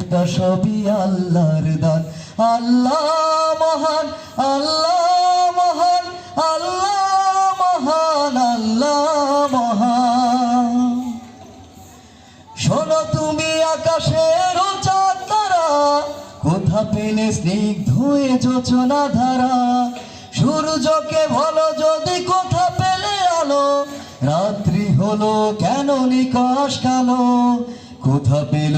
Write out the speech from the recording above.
একটা সবই আল্লাহর দান। আল্লাহ মহান, আল্লাহ মহান, আল্লাহ মহান, আল্লাহ মহান। শোনো তুমি আকাশের চাঁদ তারা, কোথা পেলে স্নিগ্ধ যোচনা ধারা। সূর্যকে বলো যদি কোথা পেলে আলো, রাত্রি হলো কেন নিকশ কালো, কোথা পেল